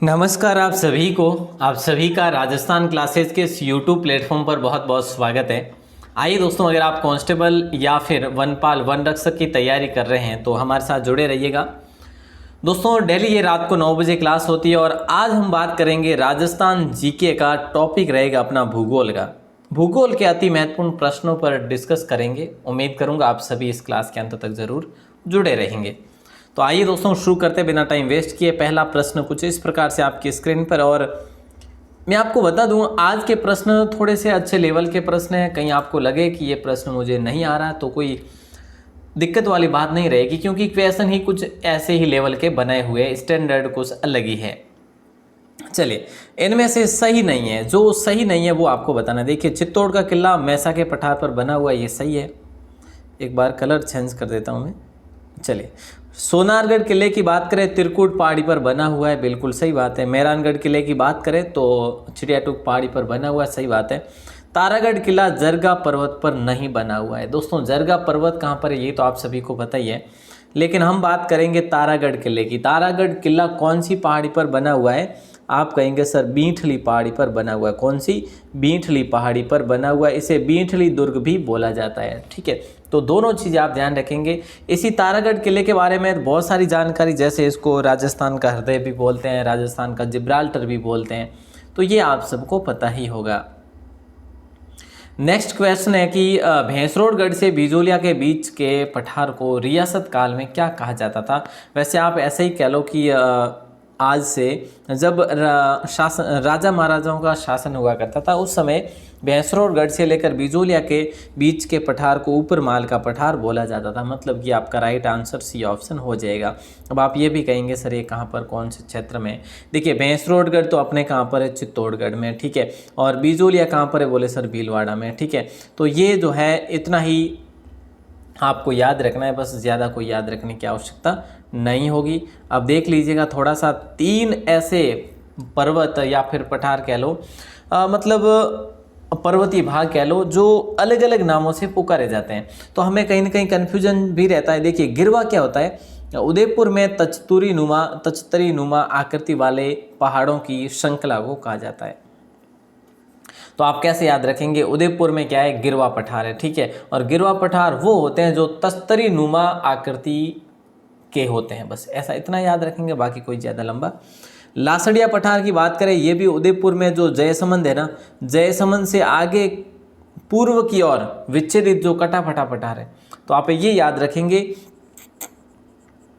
नमस्कार आप सभी का राजस्थान क्लासेस के इस यूट्यूब प्लेटफॉर्म पर बहुत बहुत स्वागत है। आइए दोस्तों, अगर आप कांस्टेबल या फिर वनपाल वन रक्षक की तैयारी कर रहे हैं तो हमारे साथ जुड़े रहिएगा। दोस्तों डेली ये रात को 9 बजे क्लास होती है और आज हम बात करेंगे राजस्थान जीके का। टॉपिक रहेगा अपना भूगोल का। भूगोल के अति महत्वपूर्ण प्रश्नों पर डिस्कस करेंगे। उम्मीद करूंगा आप सभी इस क्लास के अंत तक जरूर जुड़े रहेंगे। तो आइए दोस्तों शुरू करते बिना टाइम वेस्ट किए। पहला प्रश्न कुछ इस प्रकार से आपकी स्क्रीन पर, और मैं आपको बता दूं आज के प्रश्न थोड़े से अच्छे लेवल के प्रश्न हैं। कहीं आपको लगे कि ये प्रश्न मुझे नहीं आ रहा तो कोई दिक्कत वाली बात नहीं रहेगी, क्योंकि क्वेश्चन ही कुछ ऐसे ही लेवल के बने हुए, स्टैंडर्ड कुछ अलग ही है। चलिए, इनमें से सही नहीं है, जो सही नहीं है वो आपको बताना। देखिए, चित्तौड़ का किला मैसा के पठार पर बना हुआ, ये सही है। एक बार कलर चेंज कर देता हूँ मैं। चलिए, सोनारगढ़ किले की बात करें, त्रिकुट पहाड़ी पर बना हुआ है, बिल्कुल सही बात है। मेहरानगढ़ किले की बात करें तो चिड़ियाटूक पहाड़ी पर बना हुआ है, सही बात है। तारागढ़ किला जरगा पर्वत पर नहीं बना हुआ है। दोस्तों जरगा पर्वत कहाँ पर है ये तो आप सभी को पता ही है, लेकिन हम बात करेंगे तारागढ़ किले की। तारागढ़ किला कौन सी पहाड़ी पर बना हुआ है? आप कहेंगे सर बीठली पहाड़ी पर बना हुआ है। कौन सी? बीठली पहाड़ी पर बना हुआ है। इसे बीठली दुर्ग भी बोला जाता है, ठीक है। तो दोनों चीज़ें आप ध्यान रखेंगे। इसी तारागढ़ किले के बारे में बहुत सारी जानकारी, जैसे इसको राजस्थान का हृदय भी बोलते हैं, राजस्थान का जिब्राल्टर भी बोलते हैं, तो ये आप सबको पता ही होगा। नेक्स्ट क्वेश्चन है कि भैंसरोडगढ़ से बिजोलिया के बीच के पठार को रियासत काल में क्या कहा जाता था? वैसे आप ऐसे ही कह लो कि आज से जब राजा महाराजाओं का शासन हुआ करता था उस समय भैंसरोडगढ़ से लेकर बिजोलिया के बीच के पठार को ऊपर माल का पठार बोला जाता था। मतलब कि आपका राइट आंसर सी ऑप्शन हो जाएगा। अब आप ये भी कहेंगे सर ये कहाँ पर, कौन से क्षेत्र में? देखिए, भैंसरोडगढ़ तो अपने कहाँ पर है? चित्तौड़गढ़ में, ठीक है। और बिजोलिया कहाँ पर है? बोले सर भीलवाड़ा में, ठीक है। तो ये जो है इतना ही आपको याद रखना है, बस ज़्यादा कोई याद रखने की आवश्यकता नहीं होगी। अब देख लीजिएगा थोड़ा सा, 3 ऐसे पर्वत या फिर पठार कह लो, मतलब पर्वतीय भाग कह लो, जो अलग अलग नामों से पुकारे जाते हैं, तो हमें कहीं ना कहीं कन्फ्यूजन भी रहता है। देखिए, गिरवा क्या होता है? उदयपुर में तचतरी नुमा आकृति वाले पहाड़ों की श्रृंखला को कहा जाता है। तो आप कैसे याद रखेंगे? उदयपुर में क्या है? गिरवा पठार है, ठीक है। और गिरवा पठार वो होते हैं जो तस्तरी नुमा आकृति के होते हैं, बस ऐसा इतना याद रखेंगे, बाकी कोई ज़्यादा लंबा। लासड़िया पठार की बात करें, ये भी उदयपुर में जो जयसमंद है ना, जयसमंद से आगे पूर्व की ओर विच्छेदित जो कटाफटा पठार है, तो आप ये याद रखेंगे।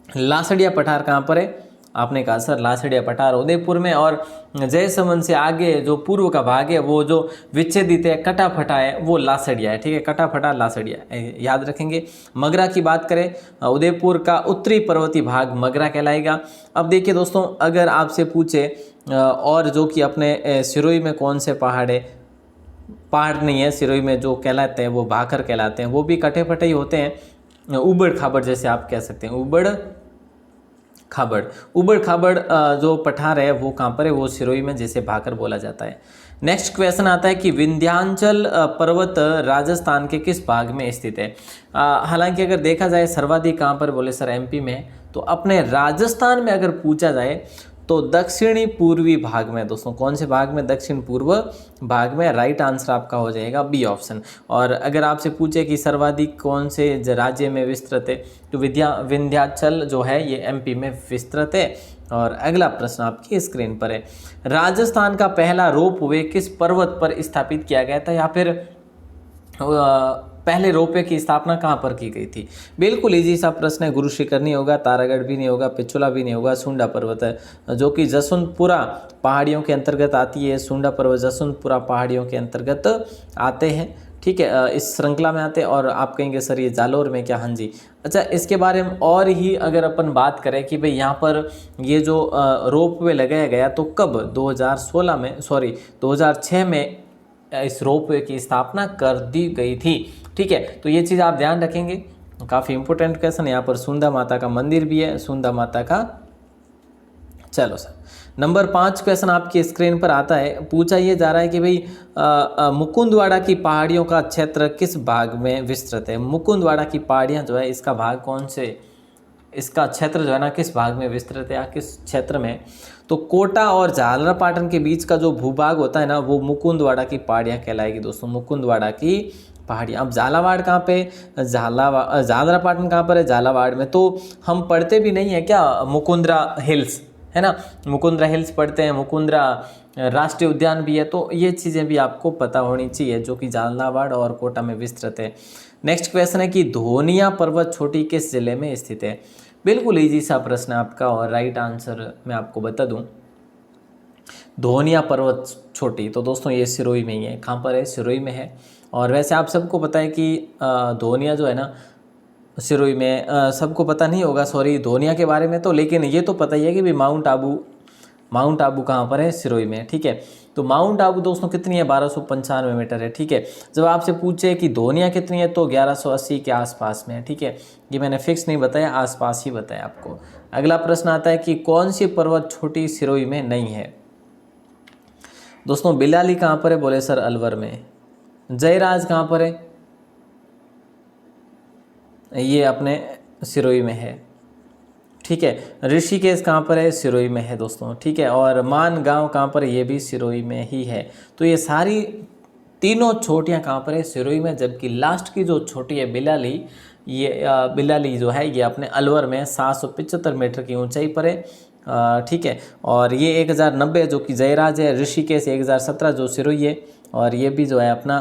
लासड़िया पठार कहाँ पर है? आपने कहा सर लासड़िया पठार उदयपुर में, और जयसमंद से आगे जो पूर्व का भाग है वो जो विच्छेदित है, कटाफटा है, वो लासड़िया है, ठीक है। कटाफटा लासड़िया याद रखेंगे। मगरा की बात करें, उदयपुर का उत्तरी पर्वतीय भाग मगरा कहलाएगा। अब देखिए दोस्तों, अगर आपसे पूछे और जो कि अपने सिरोही में कौन से पहाड़ है? पहाड़ नहीं है, सिरोही में जो कहलाते हैं वो भाकर कहलाते हैं, वो भी कटे फटे ही होते हैं। उबड़ खाबड़ जैसे आप कह सकते हैं, उबड़ खाबड़ जो पठार है वो कहाँ पर है? वो सिरोही में, जैसे भाकर बोला जाता है। नेक्स्ट क्वेश्चन आता है कि विंध्याचल पर्वत राजस्थान के किस भाग में स्थित है? हालांकि अगर देखा जाए सर्वाधिक कहाँ पर, बोले सर एमपी में, तो अपने राजस्थान में अगर पूछा जाए तो दक्षिणी पूर्वी भाग में। दोस्तों कौन से भाग में? दक्षिण पूर्व भाग में। राइट आंसर आपका हो जाएगा बी ऑप्शन। और अगर आपसे पूछे कि सर्वाधिक कौन से राज्य में विस्तृत है, तो विंध्याचल जो है ये एमपी में विस्तृत है। और अगला प्रश्न आपकी स्क्रीन पर है, राजस्थान का पहला रोपवे किस पर्वत पर स्थापित किया गया था, या फिर पहले रोपवे की स्थापना कहाँ पर की गई थी? बिल्कुल इजी सा प्रश्न है। गुरु शिखर नहीं होगा, तारागढ़ भी नहीं होगा, पिछोला भी नहीं होगा, सुंडा पर्वत है जो कि जसवंतपुरा पहाड़ियों के अंतर्गत आती है। सुंडा पर्वत जसवंतपुरा पहाड़ियों के अंतर्गत आते हैं, ठीक है, इस श्रृंखला में आते हैं। और आप कहेंगे सर ये जालोर में क्या? हाँ जी। अच्छा, इसके बारे में और ही अगर अपन बात करें कि भाई यहाँ पर ये जो रोपवे लगाया गया तो कब? 2006 में इस रोपवे की स्थापना कर दी गई थी, ठीक है। तो ये चीज़ आप ध्यान रखेंगे, काफ़ी इंपॉर्टेंट क्वेश्चन। यहाँ पर सुंदा माता का मंदिर भी है, सुंदा माता का। चलो सर, नंबर 5 क्वेश्चन आपकी स्क्रीन पर आता है। पूछा ये जा रहा है कि भाई मुकुंदवाड़ा की पहाड़ियों का क्षेत्र किस भाग में विस्तृत है? मुकुंदवाड़ा की पहाड़ियाँ जो है इसका भाग कौन से इसका क्षेत्र जो है ना किस भाग में विस्तृत है या किस क्षेत्र में, तो कोटा और झालरापाटन के बीच का जो भूभाग होता है ना वो मुकुंदवाड़ा की पहाड़ियाँ कहलाएगी दोस्तों, मुकुंदवाड़ा की पहाड़ियाँ। अब झालावाड़ कहाँ पे, झालरापाटन कहाँ पर है, झालावाड़ में। तो हम पढ़ते भी नहीं है क्या मुकुंदरा हिल्स, है ना, मुकुंदरा हिल्स पढ़ते हैं, मुकुंदरा राष्ट्रीय उद्यान भी है। तो ये चीज़ें भी आपको पता होनी चाहिए, जो कि झालावाड़ और कोटा में विस्तृत है। नेक्स्ट क्वेश्चन है कि धोनिया पर्वत चोटी किस जिले में स्थित है। बिल्कुल इजी सा प्रश्न है आपका, और राइट आंसर मैं आपको बता दूं, धोनिया पर्वत चोटी तो दोस्तों ये सिरोही में ही है। कहाँ पर है, सिरोही में है। और वैसे आप सबको पता है कि धोनिया जो है ना सिरोही में, सबको पता नहीं होगा सॉरी धोनिया के बारे में तो, लेकिन ये तो पता ही है कि भी माउंट आबू कहाँ पर है, सिरोही में, ठीक है। तो माउंट आबू दोस्तों कितनी है, 1295 मीटर है, ठीक है। जब आपसे पूछे कि धोनिया कितनी है तो 1180 के आसपास में है, ठीक है। ये मैंने फिक्स नहीं बताया, आसपास ही बताया आपको। अगला प्रश्न आता है कि कौन सी पर्वत छोटी सिरोही में नहीं है। दोस्तों बिलाली कहाँ पर है, बोले सर अलवर में। जयराज कहाँ पर है, ये अपने सिरोही में है, ठीक है। ऋषिकेश कहाँ पर है, सिरोही में है दोस्तों, ठीक है। और मानगांव कहाँ पर है, ये भी सिरोही में ही है। तो ये सारी तीनों चोटियाँ कहाँ पर है, सिरोही में। जबकि लास्ट की जो छोटी है बिलाली, ये बिलाली जो है ये अपने अलवर में 775 मीटर की ऊंचाई पर है, ठीक है। और ये 1090 जो कि जयराज है, ऋषिकेश 1017 जो सिरोही है, और ये भी जो है अपना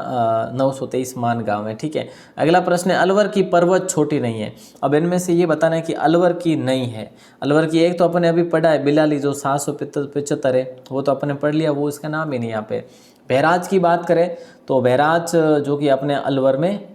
923 मानगांव है, ठीक है। अगला प्रश्न है अलवर की पर्वत छोटी नहीं है। अब इनमें से ये बताना है कि अलवर की नहीं है। अलवर की एक तो अपने अभी पढ़ा है बिलाली जो 775 है, वो तो अपने पढ़ लिया, वो इसका नाम ही नहीं यहाँ पे। बहराज की बात करें तो बहराज जो कि अपने अलवर में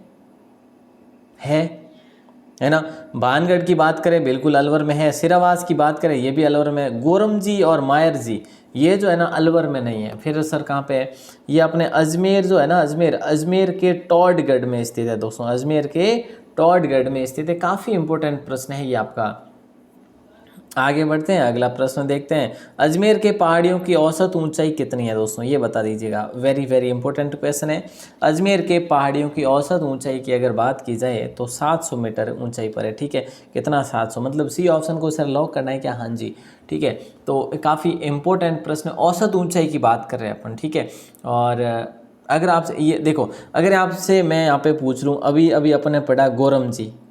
है ना। भानगढ़ की बात करें बिल्कुल अलवर में है। सिरावास की बात करें ये भी अलवर में है। गोरमजी और मायर जी ये जो है ना अलवर में नहीं है। फिर सर कहाँ पे है, ये अपने अजमेर जो है ना, अजमेर के टॉडगढ़ में स्थित है दोस्तों, अजमेर के टॉडगढ़ में स्थित है। काफ़ी इंपॉर्टेंट प्रश्न है ये आपका। आगे बढ़ते हैं, अगला प्रश्न देखते हैं। अजमेर के पहाड़ियों की औसत ऊंचाई कितनी है दोस्तों, ये बता दीजिएगा। वेरी वेरी इंपॉर्टेंट क्वेश्चन है। अजमेर के पहाड़ियों की औसत ऊंचाई की अगर बात की जाए तो 700 मीटर ऊंचाई पर है, ठीक है। कितना, 700, मतलब सी ऑप्शन को सर लॉक करना है क्या, हाँ जी, ठीक है। तो काफ़ी इंपॉर्टेंट प्रश्न, औसत ऊंचाई की बात कर रहे हैं अपन, ठीक है। और अगर आपसे ये देखो, अगर आपसे मैं यहाँ पे पूछ लूँ, अभी अभी अपन ने पढ़ा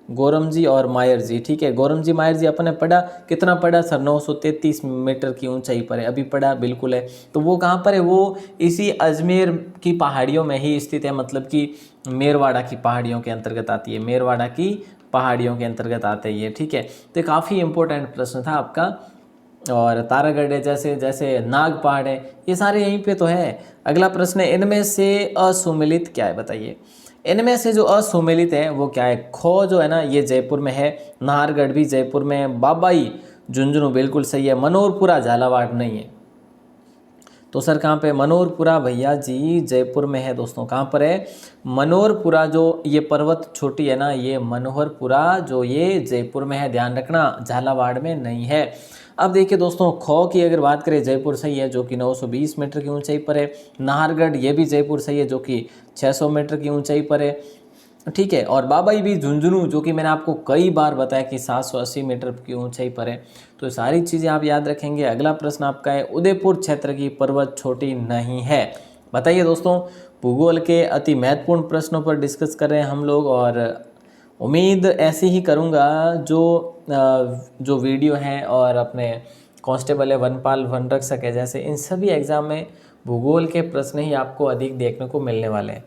गोरम जी और मायर जी, ठीक है। गोरम जी मायर जी अपन ने पढ़ा, कितना पढ़ा सर, 933 मीटर की ऊंचाई पर है, अभी पढ़ा, बिल्कुल है। तो वो कहाँ पर है, वो इसी अजमेर की पहाड़ियों में ही स्थित है, मतलब कि मेरवाड़ा की पहाड़ियों के अंतर्गत आती है, मेरवाड़ा की पहाड़ियों के अंतर्गत आते हैं ये, ठीक है। तो काफ़ी इंपॉर्टेंट प्रश्न था आपका। और तारागढ़ है, जैसे जैसे नाग पहाड़ है, ये सारे यहीं पे तो है। अगला प्रश्न है इनमें से असुमेलित क्या है, बताइए। इनमें से जो असुमेलित है वो क्या है। खो जो है ना ये जयपुर में है, नाहरगढ़ भी जयपुर में है, बाबाई झुंझुनू बिल्कुल सही है, मनोहरपुरा झालावाड़ नहीं है। तो सर कहाँ पे, मनोहरपुरा भैया जी जयपुर में है दोस्तों। कहाँ पर है, मनोहरपुरा जो ये पर्वत छोटी है ना, ये मनोहरपुरा जो ये जयपुर में है, ध्यान रखना, झालावाड़ में नहीं है। अब देखिए दोस्तों, खो की अगर बात करें जयपुर सही है जो कि 920 मीटर की ऊंचाई पर है। नाहरगढ़ ये भी जयपुर सही है जो कि 600 मीटर की ऊंचाई पर है, ठीक है। और बाबाई भी झुंझुनू जो कि मैंने आपको कई बार बताया कि 780 मीटर की ऊंचाई पर है। तो सारी चीज़ें आप याद रखेंगे। अगला प्रश्न आपका है उदयपुर क्षेत्र की पर्वत छोटी नहीं है, बताइए दोस्तों। भूगोल के अति महत्वपूर्ण प्रश्नों पर डिस्कस कर रहे हैं हम लोग, और उम्मीद ऐसी ही करूँगा जो वीडियो हैं और अपने कांस्टेबल है, वनपाल, वनरक्षक है, जैसे इन सभी एग्ज़ाम में भूगोल के प्रश्न ही आपको अधिक देखने को मिलने वाले हैं।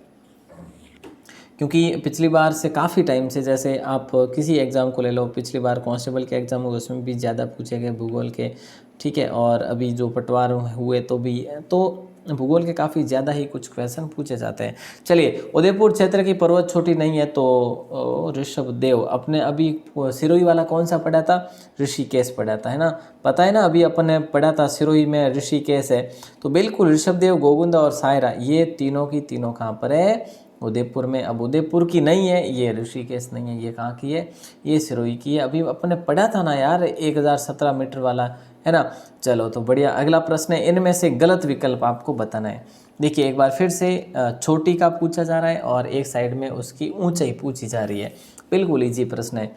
क्योंकि पिछली बार से काफ़ी टाइम से, जैसे आप किसी एग्ज़ाम को ले लो, पिछली बार कांस्टेबल के एग्ज़ाम हुए उसमें भी ज़्यादा पूछे गए भूगोल के, ठीक है। और अभी जो पटवार हुए तो भी, तो भूगोल के काफ़ी ज़्यादा ही कुछ क्वेश्चन पूछे जाते हैं। चलिए, उदयपुर क्षेत्र की पर्वत छोटी नहीं है तो ऋषभदेव, अपने अभी सिरोही वाला कौन सा पढ़ा था, ऋषिकेश पढ़ा था, है ना, पता है ना, अभी अपन ने पढ़ा था सिरोही में ऋषिकेश है। तो बिल्कुल ऋषभदेव, गोविंदा और सायरा ये तीनों की तीनों कहाँ पर है, उदयपुर में। अब उदयपुर की नहीं है, ये ऋषिकेश नहीं है, ये कहाँ की है, ये सिरोही की है। अभी अपन ने पढ़ा था ना यार 1017 मीटर वाला, है ना। चलो तो बढ़िया। अगला प्रश्न है इनमें से गलत विकल्प आपको बताना है। देखिए एक बार फिर से छोटी का पूछा जा रहा है और एक साइड में उसकी ऊंचाई पूछी जा रही है। बिल्कुल ईजी प्रश्न है।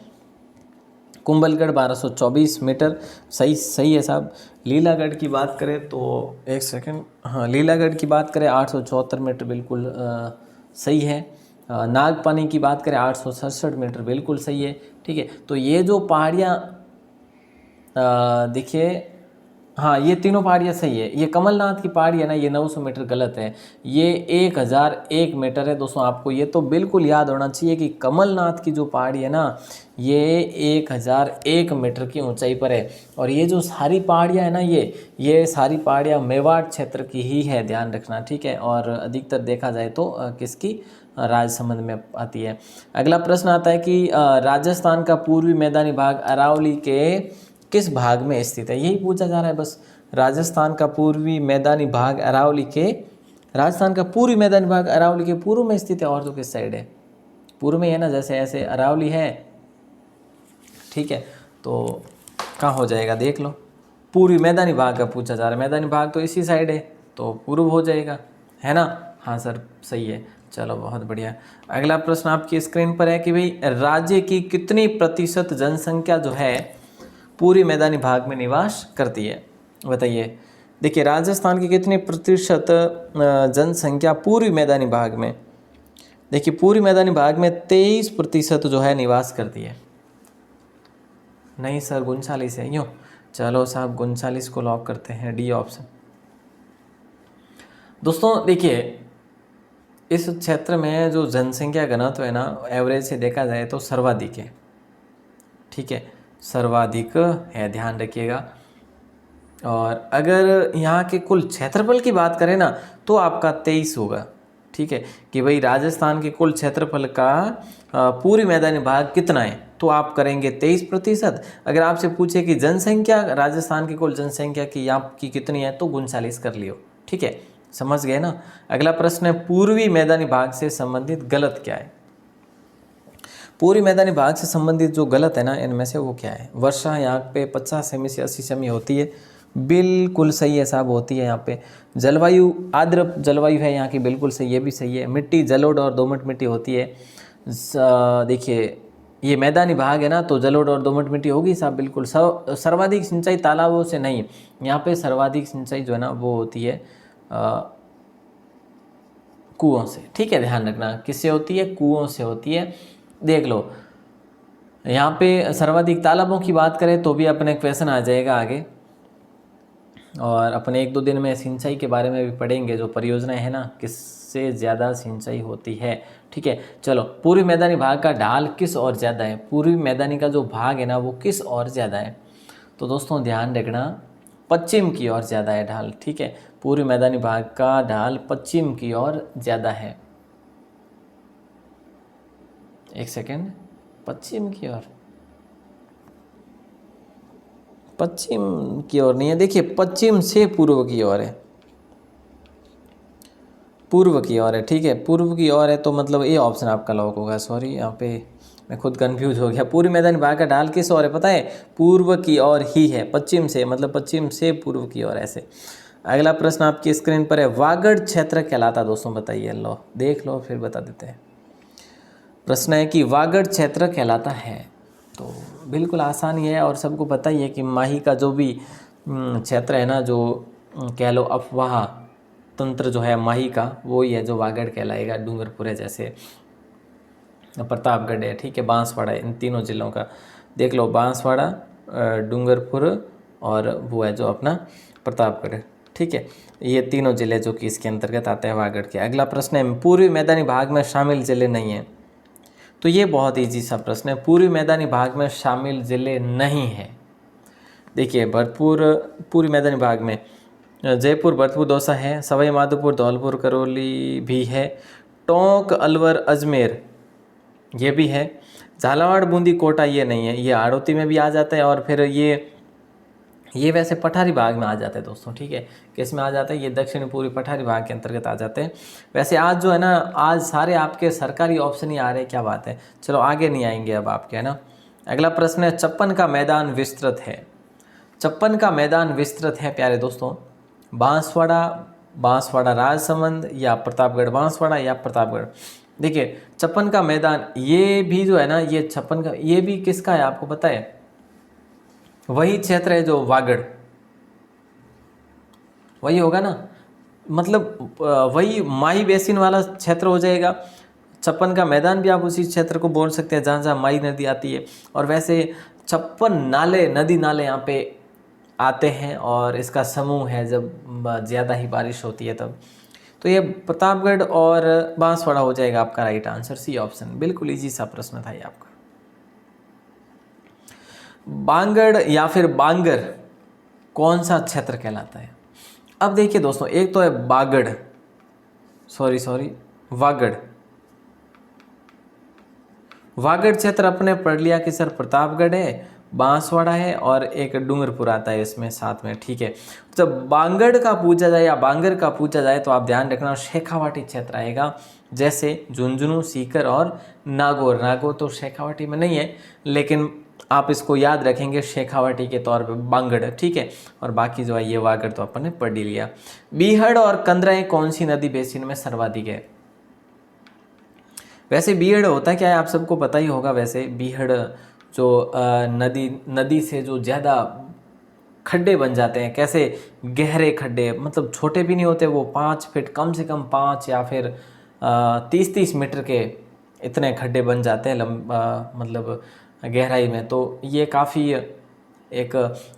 कुंभलगढ़ 1224 मीटर, सही सही है साहब। लीलागढ़ की बात करें तो एक सेकंड, हाँ लीलागढ़ की बात करें 874 मीटर, बिल्कुल सही है। नागपानी की बात करें 867 मीटर, बिल्कुल सही है। ठीक है, तो ये जो पहाड़ियाँ देखिए, हाँ ये तीनों पहाड़ियाँ सही है। ये कमलनाथ की पहाड़ी है ना, ये 900 मीटर गलत है, ये 1001 मीटर है दोस्तों। आपको ये तो बिल्कुल याद होना चाहिए कि कमलनाथ की जो पहाड़ी है ना, ये 1001 मीटर की ऊंचाई पर है। और ये जो सारी पहाड़ियाँ है ना, ये सारी पहाड़ियाँ मेवाड़ क्षेत्र की ही है, ध्यान रखना। ठीक है, और अधिकतर देखा जाए तो किसकी, राजसमंद में आती है। अगला प्रश्न आता है कि राजस्थान का पूर्वी मैदानी भाग अरावली के किस भाग में स्थित है। यही पूछा जा रहा है बस। राजस्थान का पूर्वी मैदानी भाग अरावली के, राजस्थान का पूर्वी मैदानी भाग अरावली के पूर्व में स्थित है, और तो किस साइड है, पूर्व में है ना, जैसे ऐसे अरावली है। ठीक है, तो कहाँ हो जाएगा देख लो, पूर्वी मैदानी भाग का पूछा जा रहा है, मैदानी भाग तो इसी साइड है, तो पूर्व हो जाएगा, है ना। हाँ सर सही है, चलो बहुत बढ़िया। अगला प्रश्न आपकी स्क्रीन पर है कि भाई राज्य की कितनी प्रतिशत जनसंख्या जो है पूरी मैदानी भाग में निवास करती है, बताइए। देखिए राजस्थान की कितनी प्रतिशत जनसंख्या पूर्वी मैदानी भाग में, देखिए पूर्वी मैदानी भाग में 23% जो है निवास करती है। नहीं सर 39 है, यूँ चलो साहब 39 को लॉक करते हैं, डी ऑप्शन। दोस्तों देखिए इस क्षेत्र में जो जनसंख्या घनत्व है ना, एवरेज से देखा जाए तो सर्वाधिक है। ठीक है, सर्वाधिक है, ध्यान रखिएगा। और अगर यहाँ के कुल क्षेत्रफल की बात करें ना, तो आपका 23 होगा। ठीक है, कि भाई राजस्थान के कुल क्षेत्रफल का पूरी मैदानी भाग कितना है, तो आप करेंगे 23%। अगर आपसे पूछे कि जनसंख्या राजस्थान की कुल जनसंख्या की आपकी कितनी है, तो 39 कर लियो। ठीक है, समझ गए ना। अगला प्रश्न है पूर्वी मैदानी भाग से संबंधित गलत क्या है। पूर्वी मैदानी भाग से संबंधित जो गलत है ना, इनमें से वो क्या है। वर्षा यहाँ पे 50 सेमी से 80 सेमी होती है, बिल्कुल सही है साहब, होती है यहाँ पे। जलवायु आर्द्र जलवायु है यहाँ की, बिल्कुल सही, ये भी सही है। मिट्टी जलोढ़ और दोमट मिट्टी होती है। देखिए ये मैदानी भाग है ना, तो जलोढ़ और दोमट मिट्टी होगी साहब, बिल्कुल। सर्वाधिक सिंचाई तालाबों से नहीं, यहाँ पे सर्वाधिक सिंचाई जो है ना वो होती है कुओं से। ठीक है, ध्यान रखना, किससे होती है, कुओं से होती है। देख लो यहाँ पे सर्वाधिक तालाबों की बात करें तो भी अपने क्वेश्चन आ जाएगा आगे, और अपने 1-2 दिन में सिंचाई के बारे में भी पढ़ेंगे, जो परियोजनाएं है ना किससे ज़्यादा सिंचाई होती है। ठीक है, चलो पूर्वी मैदानी भाग का ढाल किस ओर ज़्यादा है, पूर्वी मैदानी का जो भाग है ना वो किस ओर ज़्यादा है, तो दोस्तों ध्यान रखना पश्चिम की ओर ज़्यादा है ढाल। ठीक है, पूर्वी मैदानी भाग का ढाल पश्चिम की ओर ज़्यादा है। एक सेकेंड, पश्चिम की ओर, पश्चिम की ओर नहीं है, देखिए पश्चिम से पूर्व की ओर है, पूर्व की ओर है। ठीक है, पूर्व की ओर है, तो मतलब ये ऑप्शन आपका लॉक होगा। सॉरी यहाँ पे मैं खुद कंफ्यूज हो गया। पूर्वी मैदानी भाग का ढाल किस ओर है पता है, पूर्व की ओर ही है, पश्चिम से, मतलब पश्चिम से पूर्व की ओर ऐसे। अगला प्रश्न आपकी स्क्रीन पर है, वागड़ क्षेत्र कहलाता, दोस्तों बताइए, लो देख लो फिर बता देते हैं। प्रश्न है कि वागड़ क्षेत्र कहलाता है, तो बिल्कुल आसान ही है, और सबको पता ही है कि माही का जो भी क्षेत्र है ना, जो कह लो अफवाह तंत्र जो है माही का, वो ही है जो वागड़ कहलाएगा। डूंगरपुर है, जैसे प्रतापगढ़ है, ठीक है, बांसवाड़ा है, इन तीनों जिलों का देख लो, बांसवाड़ा, डूंगरपुर और वो है जो अपना प्रतापगढ़। ठीक है, ये तीनों जिले जो कि इसके अंतर्गत आते हैं वागड़ के। अगला प्रश्न है, पूर्वी मैदानी भाग में शामिल जिले नहीं हैं, तो ये बहुत ईजी सा प्रश्न है। पूर्वी मैदानी भाग में शामिल जिले नहीं है, देखिए भरतपुर पूर्वी मैदानी भाग में जयपुर, भरतपुर, दौसा है, सवाई माधोपुर, धौलपुर, करौली भी है, टोंक, अलवर, अजमेर ये भी है, झालावाड़, बूंदी, कोटा ये नहीं है, ये हाड़ौती में भी आ जाता है, और फिर ये वैसे पठारी भाग में आ जाते हैं दोस्तों। ठीक है, किस में आ जाता है, ये दक्षिण पूर्वी पठारी भाग के अंतर्गत आ जाते हैं। वैसे आज जो है ना, आज सारे आपके सरकारी ऑप्शन ही आ रहे हैं, क्या बात है। चलो आगे नहीं आएंगे अब आपके, है ना। अगला प्रश्न है, 56 का मैदान विस्तृत है, 56 का मैदान विस्तृत है प्यारे दोस्तों, बांसवाड़ा राजसमंद, या प्रतापगढ़ बांसवाड़ा, या प्रतापगढ़। देखिए 56 का मैदान, ये भी जो है ना, ये 56 का, ये भी किसका है आपको पता है, वही क्षेत्र है जो वागड़, वही होगा ना, मतलब वही माही बेसिन वाला क्षेत्र हो जाएगा। छप्पन का मैदान भी आप उसी क्षेत्र को बोल सकते हैं जहाँ जहाँ माही नदी आती है। और वैसे 56 नाले, नदी नाले यहाँ पे आते हैं और इसका समूह है जब ज़्यादा ही बारिश होती है तब। तो ये प्रतापगढ़ और बांसवाड़ा हो जाएगा आपका राइट आंसर, सी ऑप्शन। बिल्कुल इजी सा प्रश्न था ये आपका। बांगड़ या फिर बांगर कौन सा क्षेत्र कहलाता है? अब देखिए दोस्तों, एक तो है बागड़, सॉरी वागड़। वागड़ क्षेत्र अपने पढ़ लिया कि सर प्रतापगढ़ है, बांसवाड़ा है और एक डूंगरपुर आता है इसमें साथ में, ठीक है। जब बांगड़ का पूछा जाए या बांगर का पूछा जाए तो आप ध्यान रखना शेखावाटी क्षेत्र आएगा, जैसे झुंझुनू, सीकर और नागौर। नागौर तो शेखावाटी में नहीं है, लेकिन आप इसको याद रखेंगे शेखावाटी के तौर पे बांगड़, ठीक है। और बाकी जो है ये वागड़ तो अपन ने पढ़ ही लिया। बीहड़ और कंदराई कौन सी नदी बेसिन में सर्वाधिक है? वैसे बीहड़ होता क्या है आप सबको पता ही होगा। वैसे बीहड़ जो नदी से जो ज़्यादा खड्डे बन जाते हैं, कैसे गहरे खड्डे, मतलब छोटे भी नहीं होते वो, 5 फीट, कम से कम 5 या फिर 30-30 मीटर के इतने खड्डे बन जाते हैं मतलब गहराई में। तो ये काफ़ी एक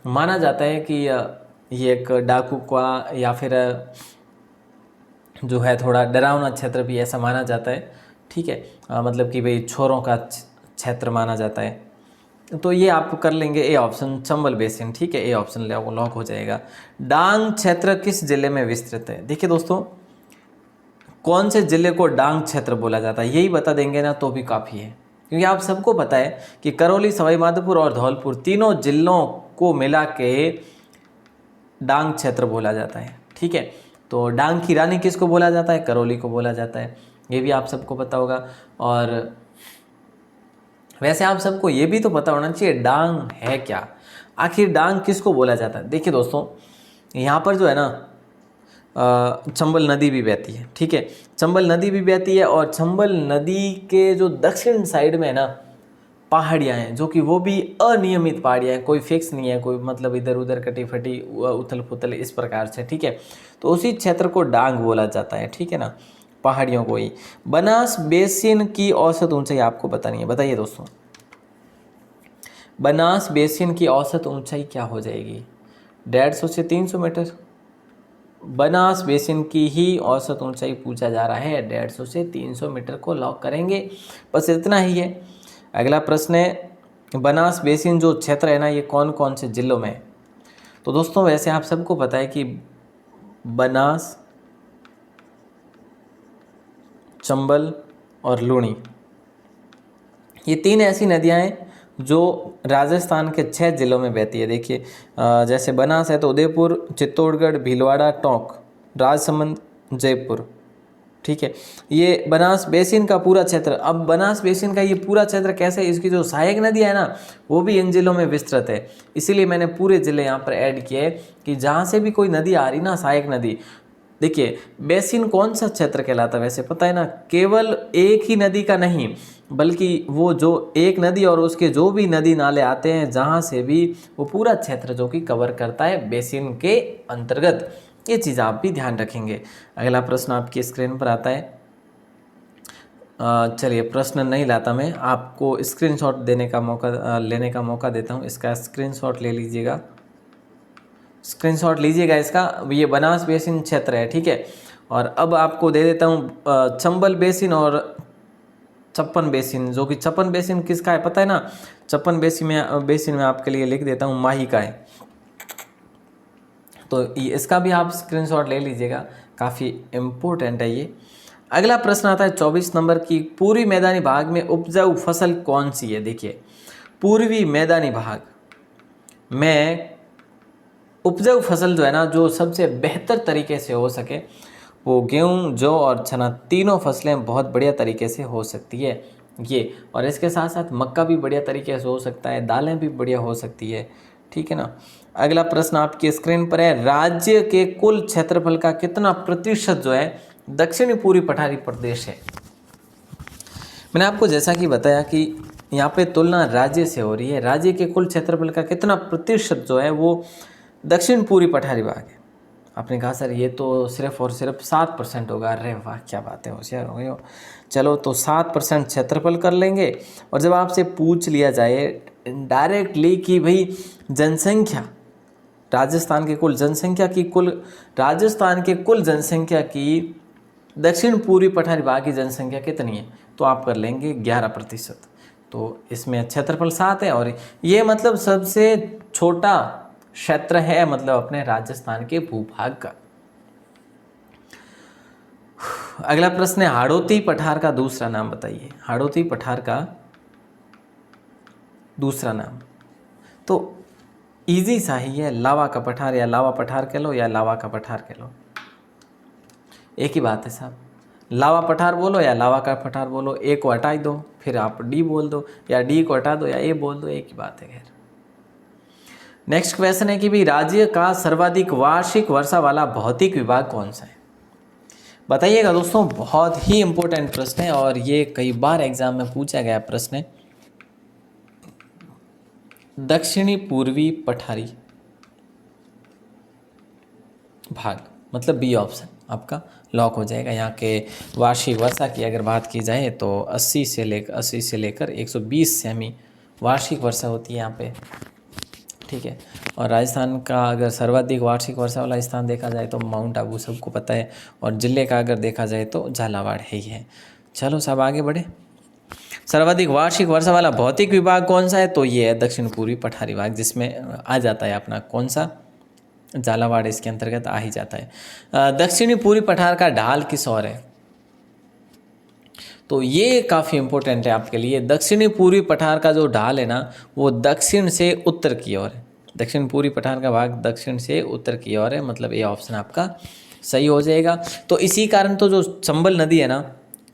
माना जाता है कि ये एक डाकू का या फिर जो है थोड़ा डरावना क्षेत्र भी ऐसा माना जाता है, ठीक है। मतलब कि भाई छोरों का क्षेत्र माना जाता है। तो ये आप कर लेंगे ए ऑप्शन, चंबल बेसिन, ठीक है। ए ऑप्शन लॉक हो जाएगा। डांग क्षेत्र किस जिले में विस्तृत है? देखिए दोस्तों, कौन से जिले को डांग क्षेत्र बोला जाता है यही बता देंगे ना तो भी काफ़ी है, क्योंकि आप सबको पता है कि करौली, सवाईमाधोपुर और धौलपुर तीनों जिलों को मिला के डांग क्षेत्र बोला जाता है, ठीक है। तो डांग की रानी किसको बोला जाता है? करौली को बोला जाता है, ये भी आप सबको पता होगा। और वैसे आप सबको ये भी तो पता होना चाहिए डांग है क्या, आखिर डांग किसको बोला जाता है। देखिए दोस्तों, यहाँ पर जो है ना चंबल नदी भी बहती है, ठीक है। चंबल नदी भी बहती है और चंबल नदी के जो दक्षिण साइड में है ना पहाड़ियाँ हैं, जो कि वो भी अनियमित पहाड़ियाँ हैं, कोई फिक्स नहीं है, कोई मतलब इधर उधर कटी फटी उथल पुथल इस प्रकार से, ठीक है। तो उसी क्षेत्र को डांग बोला जाता है, ठीक है ना, पहाड़ियों को ही। बनास बेसिन की औसत ऊंचाई आपको बतानी है, बताइए दोस्तों। बनास बेसिन की औसत ऊंचाई क्या हो जाएगी? 150 से 300 मीटर। बनास बेसिन की ही औसत ऊंचाई पूछा जा रहा है, 150 से 300 मीटर को लॉक करेंगे, बस इतना ही है। अगला प्रश्न है, बनास बेसिन जो क्षेत्र है ना ये कौन कौन से जिलों में है? तो दोस्तों वैसे आप सबको पता है कि बनास, चंबल और लूणी, ये 3 ऐसी नदियां हैं जो राजस्थान के 6 जिलों में बहती है। देखिए जैसे बनास है तो उदयपुर, चित्तौड़गढ़, भीलवाड़ा, टोंक, राजसमंद, जयपुर, ठीक है। ये बनास बेसिन का पूरा क्षेत्र। अब बनास बेसिन का ये पूरा क्षेत्र कैसे, इसकी जो सहायक नदी है ना वो भी इन जिलों में विस्तृत है, इसीलिए मैंने पूरे जिले यहाँ पर ऐड किए हैं कि जहाँ से भी कोई नदी आ रही ना सहायक नदी। देखिए बेसिन कौन सा क्षेत्र कहलाता है वैसे पता है ना, केवल एक ही नदी का नहीं बल्कि वो जो एक नदी और उसके जो भी नदी नाले आते हैं जहाँ से भी, वो पूरा क्षेत्र जो कि कवर करता है बेसिन के अंतर्गत। ये चीज़ आप भी ध्यान रखेंगे। अगला प्रश्न आपकी स्क्रीन पर आता है। चलिए प्रश्न नहीं लाता मैं, आपको स्क्रीनशॉट देने का मौका लेने का मौका देता हूँ। इसका स्क्रीनशॉट ले लीजिएगा, स्क्रीनशॉट लीजिएगा इसका। ये बनास बेसिन क्षेत्र है, ठीक है। और अब आपको दे देता हूँ चंबल बेसिन और छप्पन बेसिन, जो कि छप्पन बेसिन किसका है पता है ना? छप्पन बेसिन में आपके लिए लिख देता हूँ माही का है, तो इसका भी आप स्क्रीनशॉट ले लीजिएगा, काफ़ी इम्पोर्टेंट है ये। अगला प्रश्न आता है 24 नंबर की, पूर्वी मैदानी भाग में उपजाऊ फसल कौन सी है? देखिए पूर्वी मैदानी भाग में उपजाऊ फसल जो है ना, जो सबसे बेहतर तरीके से हो सके वो गेहूं, जौ और चना, तीनों फसलें बहुत बढ़िया तरीके से हो सकती है ये। और इसके साथ साथ मक्का भी बढ़िया तरीके से हो सकता है, दालें भी बढ़िया हो सकती है, ठीक है ना। अगला प्रश्न आपकी स्क्रीन पर है, राज्य के कुल क्षेत्रफल का कितना प्रतिशत जो है दक्षिणी पूर्वी पठारी प्रदेश है? मैंने आपको जैसा कि बताया कि यहाँ पे तुलना राज्य से हो रही है। राज्य के कुल क्षेत्रफल का कितना प्रतिशत जो है वो दक्षिण पूर्वी पठारी भाग है। आपने कहा सर ये तो सिर्फ और सिर्फ 7% होगा। अरे वाह क्या बात है, होशियार हो गए हो। चलो तो 7% क्षेत्रफल कर लेंगे। और जब आपसे पूछ लिया जाए डायरेक्टली कि भाई जनसंख्या, राजस्थान के कुल जनसंख्या की दक्षिण पूर्वी पठारी भाग की जनसंख्या कितनी है, तो आप कर लेंगे 11%। तो इसमें क्षेत्रफल 7 है और ये मतलब सबसे छोटा क्षेत्र है, मतलब अपने राजस्थान के भूभाग का। अगला प्रश्न है हाड़ौती पठार का दूसरा नाम बताइए। हाड़ौती पठार का दूसरा नाम तो इजी सा ही है, लावा का पठार या लावा पठार कह लो या लावा का पठार कह लो, एक ही बात है साहब। लावा पठार बोलो या लावा का पठार बोलो, ए को हटा दो फिर आप डी बोल दो, या डी को हटा दो या ए बोल दो, एक ही बात है। खैर नेक्स्ट क्वेश्चन है कि भाई राज्य का सर्वाधिक वार्षिक वर्षा वाला भौतिक विभाग कौन सा है, बताइएगा दोस्तों। बहुत ही इंपॉर्टेंट प्रश्न है और ये कई बार एग्जाम में पूछा गया प्रश्न है। दक्षिणी पूर्वी पठारी भाग मतलब बी ऑप्शन आपका लॉक हो जाएगा। यहाँ के वार्षिक वर्षा की अगर बात की जाए तो 80 से लेकर 120 सेमी वार्षिक वर्षा होती है यहाँ पे, ठीक है। और राजस्थान का अगर सर्वाधिक वार्षिक वर्षा वाला स्थान देखा जाए तो माउंट आबू सबको पता है, और जिले का अगर देखा जाए तो झालावाड़ है ही है। चलो सब आगे बढ़े। सर्वाधिक वार्षिक वर्षा वाला भौतिक विभाग कौन सा है, तो ये है दक्षिण पूर्वी पठारी भाग, जिसमें आ जाता है अपना कौन सा, झालावाड़ इसके अंतर्गत आ ही जाता है। दक्षिणी पूर्वी पठार का ढाल किस ओर है, तो ये काफ़ी इंपॉर्टेंट है आपके लिए। दक्षिणी पूर्वी पठार का जो ढाल है ना वो दक्षिण से उत्तर की ओर है। दक्षिण पूर्वी पठार का भाग दक्षिण से उत्तर की ओर है, मतलब ये ऑप्शन आपका सही हो जाएगा। तो इसी कारण तो जो चंबल नदी है ना,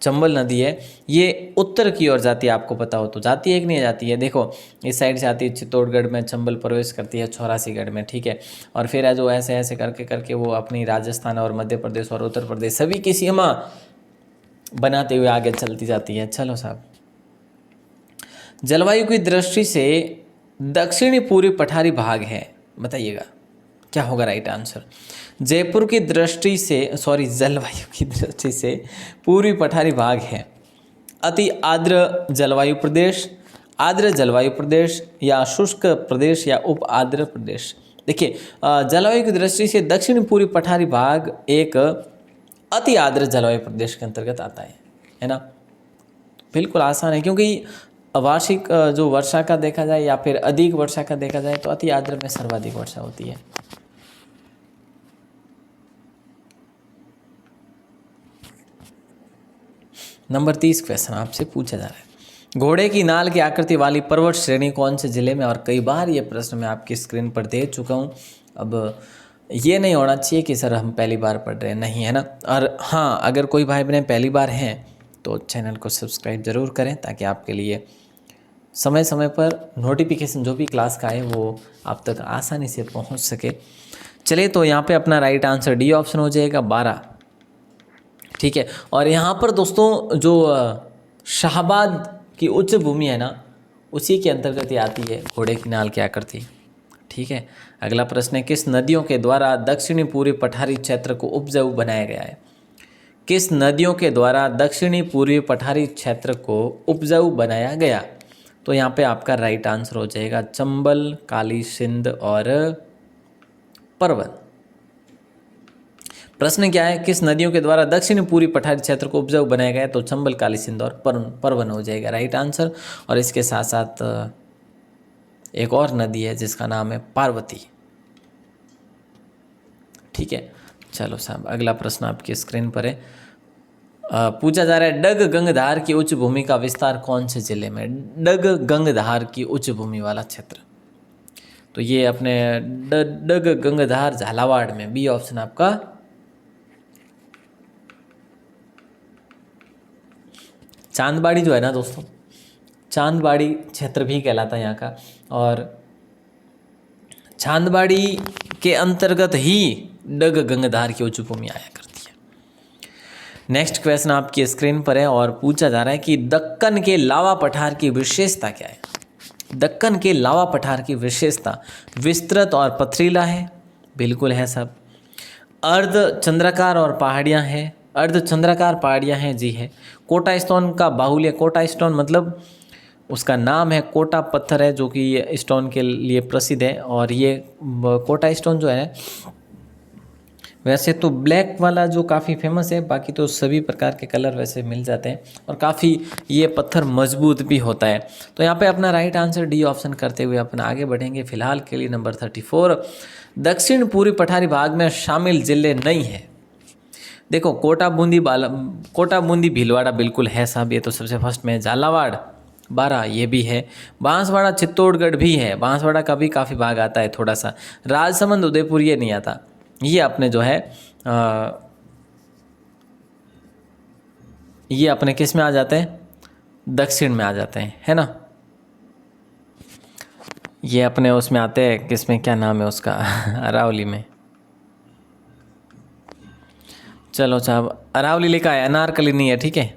चंबल नदी है ये उत्तर की ओर जाती है, आपको पता हो तो जाती है कि नहीं जाती है। देखो इस साइड से आती है चित्तौड़गढ़ में, चंबल प्रवेश करती है चौरासीगढ़ में, ठीक है। और फिर है जो ऐसे ऐसे करके करके वो अपनी राजस्थान और मध्य प्रदेश और उत्तर प्रदेश सभी की सीमा बनाते हुए आगे चलती जाती है। चलो साहब, जलवायु की दृष्टि से दक्षिणी पूर्वी पठारी भाग है, बताइएगा क्या होगा राइट आंसर। जयपुर की दृष्टि से जलवायु की दृष्टि से पूर्वी पठारी भाग है अति आर्द्र जलवायु प्रदेश, आर्द्र जलवायु प्रदेश या शुष्क प्रदेश या उप आर्द्र प्रदेश। देखिए जलवायु की दृष्टि से दक्षिण पूर्वी पठारी भाग एक अति आर्द्र जलवायु प्रदेश के अंतर्गत आता है ना। बिल्कुल आसान है, क्योंकि वार्षिक जो वर्षा का देखा जाए या फिर अधिक वर्षा का देखा जाए तो अति आर्द्र में सर्वाधिक वर्षा होती है। नंबर 30 क्वेश्चन आपसे पूछा जा रहा है, घोड़े की नाल की आकृति वाली पर्वत श्रेणी कौन से जिले में, और कई बार ये प्रश्न मैं आपकी स्क्रीन पर दे चुका हूँ। अब ये नहीं होना चाहिए कि सर हम पहली बार पढ़ रहे हैं, नहीं है ना। और हाँ, अगर कोई भाई बहन पहली बार हैं तो चैनल को सब्सक्राइब ज़रूर करें, ताकि आपके लिए समय समय पर नोटिफिकेशन जो भी क्लास का है वो आप तक आसानी से पहुंच सके। चलिए तो यहाँ पे अपना राइट आंसर डी ऑप्शन हो जाएगा 12, ठीक है। और यहाँ पर दोस्तों जो शाहबाद की उच्च भूमि है ना, उसी के अंतर्गत ये आती है घोड़े की नाल की आकृति, ठीक है। अगला प्रश्न है, किस नदियों के द्वारा दक्षिणी पूर्वी पठारी क्षेत्र को उपजाऊ बनाया गया है। किस नदियों के द्वारा दक्षिणी पूर्वी पठारी क्षेत्र को उपजाऊ बनाया गया, तो यहाँ पे आपका राइट आंसर हो जाएगा चंबल, काली सिंध और परवन। प्रश्न क्या है, किस नदियों के द्वारा दक्षिणी पूर्वी पठारी क्षेत्र को उपजाऊ बनाया गया, तो चंबल, काली सिंध और परवन हो जाएगा राइट आंसर। और इसके साथ साथ एक और नदी है जिसका नाम है पार्वती, ठीक है। चलो साहब, अगला प्रश्न आपकी स्क्रीन पर है। पूछा जा रहा है, डग गंगधार की उच्च भूमि का विस्तार कौन से जिले में। डग गंगधार की उच्च भूमि वाला क्षेत्र, तो ये अपने डग गंगधार झालावाड़ में, बी ऑप्शन आपका चांदबाड़ी जो है ना दोस्तों, चांदबाड़ी क्षेत्र भी कहलाता है यहाँ का, और चांदबाड़ी के अंतर्गत ही डग गंगधार की उच्च भूमि आया करती है। नेक्स्ट क्वेश्चन आपकी स्क्रीन पर है और पूछा जा रहा है कि दक्कन के लावा पठार की विशेषता क्या है। दक्कन के लावा पठार की विशेषता विस्तृत और पथरीला है, बिल्कुल है सब। अर्ध चंद्राकार और पहाड़ियाँ हैं, अर्ध चंद्राकार पहाड़ियाँ हैं, जी है। कोटा स्टोन का बाहुल्य, कोटा स्टोन मतलब उसका नाम है, कोटा पत्थर है जो कि ये स्टोन के लिए प्रसिद्ध है। और ये कोटा स्टोन जो है वैसे तो ब्लैक वाला जो काफ़ी फेमस है, बाकी तो सभी प्रकार के कलर वैसे मिल जाते हैं और काफ़ी ये पत्थर मजबूत भी होता है। तो यहाँ पे अपना राइट आंसर डी ऑप्शन करते हुए अपना आगे बढ़ेंगे। फिलहाल के लिए नंबर 34, दक्षिण पूर्वी पठारी भाग में शामिल जिले नहीं है। देखो कोटा बूंदी भीलवाड़ा बिल्कुल है साहब, ये तो सबसे फर्स्ट में। झालावाड़ बारा ये भी है। बांसवाड़ा चित्तौड़गढ़ भी है, बांसवाड़ा का भी काफ़ी भाग आता है थोड़ा सा। राजसमंद उदयपुर ये नहीं आता, ये अपने जो है ये अपने किस में आ जाते हैं, दक्षिण में आ जाते हैं, है ना। ये अपने उसमें आते हैं, किसमें क्या नाम है उसका अरावली में। चलो साहब अरावली लिखा है, अनारकली नहीं है, ठीक है,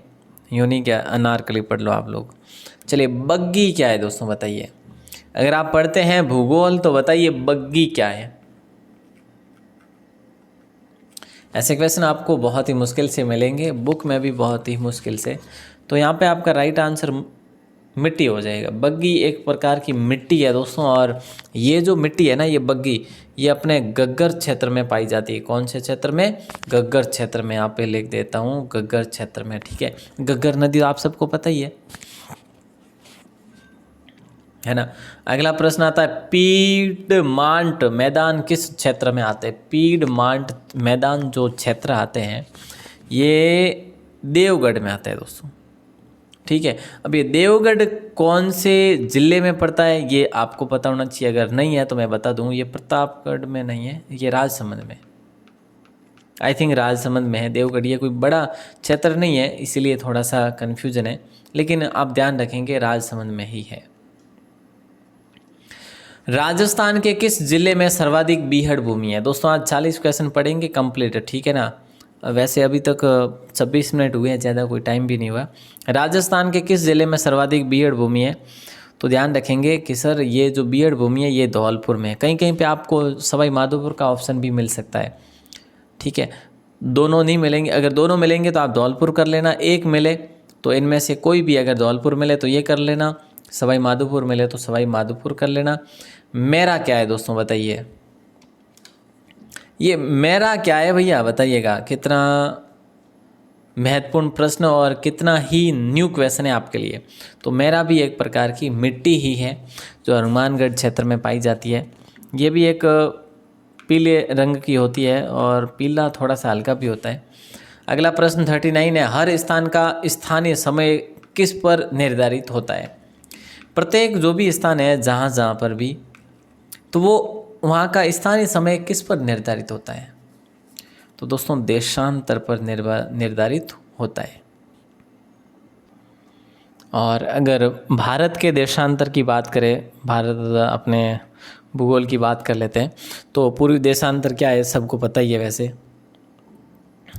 यूँ नहीं क्या, अनारकली पढ़ लो आप लोग। चलिए बग्गी क्या है दोस्तों बताइए, अगर आप पढ़ते हैं भूगोल तो बताइए बग्गी क्या है। ऐसे क्वेश्चन आपको बहुत ही मुश्किल से मिलेंगे, बुक में भी बहुत ही मुश्किल से। तो यहाँ पे आपका राइट आंसर मिट्टी हो जाएगा। बग्गी एक प्रकार की मिट्टी है दोस्तों, और ये जो मिट्टी है ना, ये बग्गी, ये अपने गग्गर क्षेत्र में पाई जाती है। कौन से क्षेत्र में, गग्गर क्षेत्र में। यहाँ पे लिख देता हूँ गग्गर क्षेत्र में, ठीक है। गग्गर नदी आप सबको पता ही है ना। अगला प्रश्न आता है, पीडमांट मैदान किस क्षेत्र में आते हैं। पीडमांट मैदान जो क्षेत्र आते हैं ये देवगढ़ में आता है दोस्तों, ठीक है। अब ये देवगढ़ कौन से ज़िले में पड़ता है ये आपको पता होना चाहिए, अगर नहीं है तो मैं बता दूं, ये प्रतापगढ़ में नहीं है, ये राजसमंद में, आई थिंक राजसमंद में है देवगढ़। ये कोई बड़ा क्षेत्र नहीं है इसीलिए थोड़ा सा कन्फ्यूजन है, लेकिन आप ध्यान रखेंगे राजसमंद में ही है। राजस्थान के किस जिले में सर्वाधिक बीहड़ भूमि है। दोस्तों आज 40 क्वेश्चन पढ़ेंगे कंप्लीट, ठीक है ना। वैसे अभी तक 26 मिनट हुए हैं, ज़्यादा कोई टाइम भी नहीं हुआ। राजस्थान के किस ज़िले में सर्वाधिक बीहड़ भूमि है, तो ध्यान रखेंगे कि सर ये जो बीहड़ भूमि है ये धौलपुर में है। कहीं कहीं पे आपको सवाई माधोपुर का ऑप्शन भी मिल सकता है, ठीक है। दोनों नहीं मिलेंगे, अगर दोनों मिलेंगे तो आप धौलपुर कर लेना, एक मिले तो इनमें से कोई भी, अगर धौलपुर मिले तो ये कर लेना, सवाई माधोपुर मिले तो सवाई माधोपुर कर लेना। मेरा क्या है दोस्तों बताइए, ये मेरा क्या है भैया बताइएगा। कितना महत्वपूर्ण प्रश्न और कितना ही न्यू क्वेश्चन है आपके लिए। तो मेरा भी एक प्रकार की मिट्टी ही है जो हनुमानगढ़ क्षेत्र में पाई जाती है। ये भी एक पीले रंग की होती है और पीला थोड़ा सा हल्का भी होता है। अगला प्रश्न 39 है, हर स्थान का स्थानीय समय किस पर निर्धारित होता है। प्रत्येक जो भी स्थान है जहाँ जहाँ पर भी, तो वो वहाँ का स्थानीय समय किस पर निर्धारित होता है, तो दोस्तों देशांतर पर निर्धारित होता है। और अगर भारत के देशांतर की बात करें, भारत अपने भूगोल की बात कर लेते हैं, तो पूर्वी देशांतर क्या है सबको पता ही है, वैसे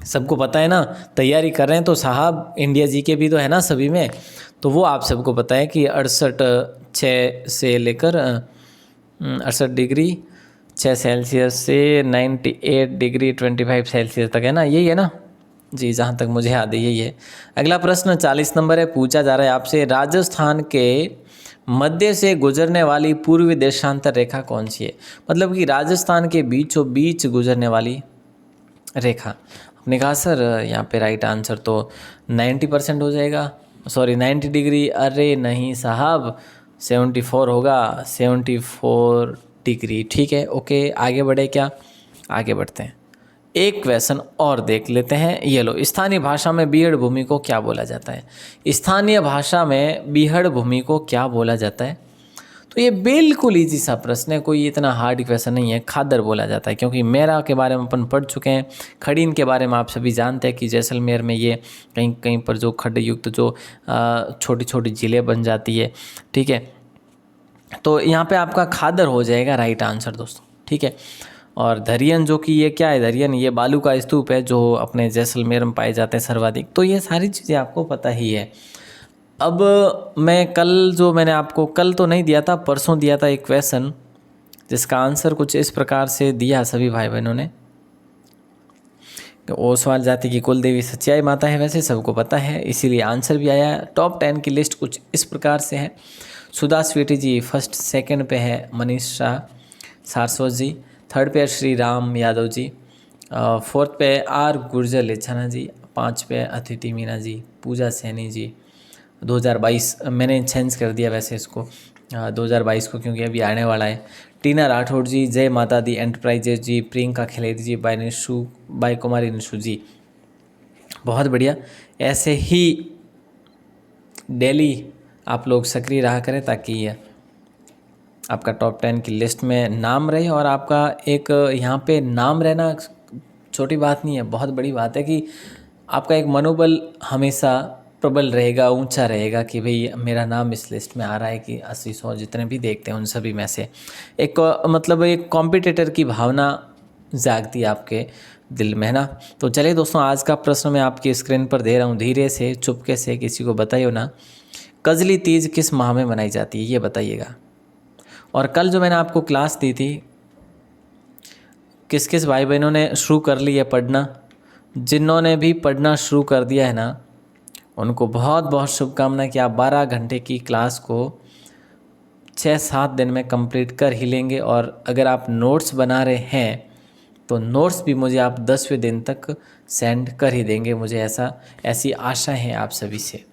सबको पता है ना, तैयारी कर रहे हैं तो साहब इंडिया जी के भी तो है ना सभी में, तो वो आप सबको पता है कि 68.6 से लेकर 68 डिग्री 6 सेल्सियस से 98 डिग्री 25 सेल्सियस तक है ना, यही है ना जी, जहाँ तक मुझे याद है यही है। अगला प्रश्न 40 नंबर है, पूछा जा रहा है आपसे, राजस्थान के मध्य से गुजरने वाली पूर्वी देशांतर रेखा कौन सी है। मतलब कि राजस्थान के बीचों बीच गुजरने वाली रेखा। आपने कहा सर यहाँ पे राइट आंसर तो 90% हो जाएगा, सॉरी 90 डिग्री, अरे नहीं साहब 74 होगा, 74 डिग्री, ठीक है। ओके आगे बढ़े क्या, आगे बढ़ते हैं। एक क्वेश्चन और देख लेते हैं, ये लो, स्थानीय भाषा में बीहड़ भूमि को क्या बोला जाता है। स्थानीय भाषा में बीहड़ भूमि को क्या बोला जाता है, तो ये बिल्कुल इजी सा प्रश्न है, कोई इतना हार्ड क्वेश्चन नहीं है। खादर बोला जाता है, क्योंकि मेरा के बारे में अपन पढ़ चुके हैं, खड़ीन के बारे में आप सभी जानते हैं कि जैसलमेर में ये कहीं कहीं पर जो खड्ड युक्त जो छोटी छोटी झीलें बन जाती है, ठीक है। तो यहाँ पे आपका खादर हो जाएगा राइट आंसर दोस्तों, ठीक है। और धरियन जो कि ये क्या है, धरियन ये बालू का स्तूप है जो अपने जैसलमेर में पाए जाते हैं सर्वाधिक। तो ये सारी चीज़ें आपको पता ही है। अब मैं कल जो मैंने आपको कल तो नहीं दिया था, परसों दिया था एक क्वेश्चन जिसका आंसर कुछ इस प्रकार से दिया सभी भाई बहनों ने। ओसवाल जाति की कुल देवी सच्चाई माता है, वैसे सबको पता है, इसीलिए आंसर भी आया। टॉप 10 की लिस्ट कुछ इस प्रकार से है। सुधा स्वीटी जी फर्स्ट सेकंड पे है, मनीषा सारस्वत जी, थर्ड पे श्री राम यादव जी, फोर्थ पे आर गुर्जर लेछाना जी, 5 पे अतिथि मीना जी, पूजा सैनी जी। 2022 मैंने चेंज कर दिया वैसे इसको 2022 को, क्योंकि अभी आने वाला है। टीना राठौड़ जी, जय माता दी एंटरप्राइजेज जी, प्रियंका खिलेरी जी, बाई कुमारी निशु जी। बहुत बढ़िया, ऐसे ही डेली आप लोग सक्रिय रहा करें ताकि आपका टॉप 10 की लिस्ट में नाम रहे। और आपका एक यहाँ पे नाम रहना छोटी बात नहीं है, बहुत बड़ी बात है कि आपका एक मनोबल हमेशा प्रबल रहेगा, ऊंचा रहेगा कि भाई मेरा नाम इस लिस्ट में आ रहा है कि 80-100 जितने भी देखते हैं उन सभी में से एक मतलब एक कॉम्पिटिटर की भावना जागती है आपके दिल में, है ना। तो चलिए दोस्तों, आज का प्रश्न मैं आपकी स्क्रीन पर दे रहा हूँ, धीरे से चुपके से, किसी को बताइए ना। कजली तीज किस माह में मनाई जाती है, ये बताइएगा। और कल जो मैंने आपको क्लास दी थी, किस किस भाई बहनों ने शुरू कर ली है पढ़ना, जिन्होंने भी पढ़ना शुरू कर दिया है ना, उनको बहुत बहुत शुभकामनाएं कि आप 12 घंटे की क्लास को 6-7 दिन में कंप्लीट कर ही लेंगे। और अगर आप नोट्स बना रहे हैं तो नोट्स भी मुझे आप 10वें दिन तक सेंड कर ही देंगे, मुझे ऐसी आशा है आप सभी से,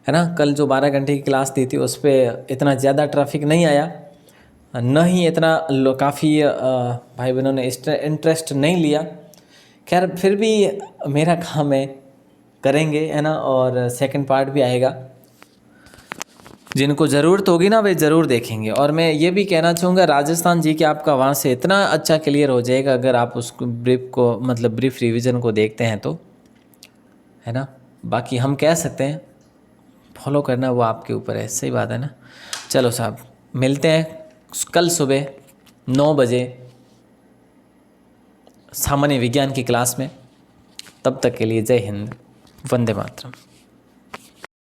है ना। कल जो 12 घंटे की क्लास दी थी उस पर इतना ज़्यादा ट्रैफिक नहीं आया, न ही इतना काफ़ी भाई बहनों ने इंटरेस्ट नहीं लिया। खैर फिर भी मेरा काम है, करेंगे, है ना। और सेकंड पार्ट भी आएगा, जिनको ज़रूरत होगी ना वे ज़रूर देखेंगे। और मैं ये भी कहना चाहूँगा राजस्थान जी कि आपका वहाँ से इतना अच्छा क्लियर हो जाएगा अगर आप उसको ब्रीफ रिवीजन को देखते हैं तो, है ना। बाकी हम कह सकते हैं, फॉलो करना वो आपके ऊपर है, सही बात है ना। चलो साहब, मिलते हैं कल सुबह 9 बजे सामान्य विज्ञान की क्लास में। तब तक के लिए जय हिंद, वंदे मातरम।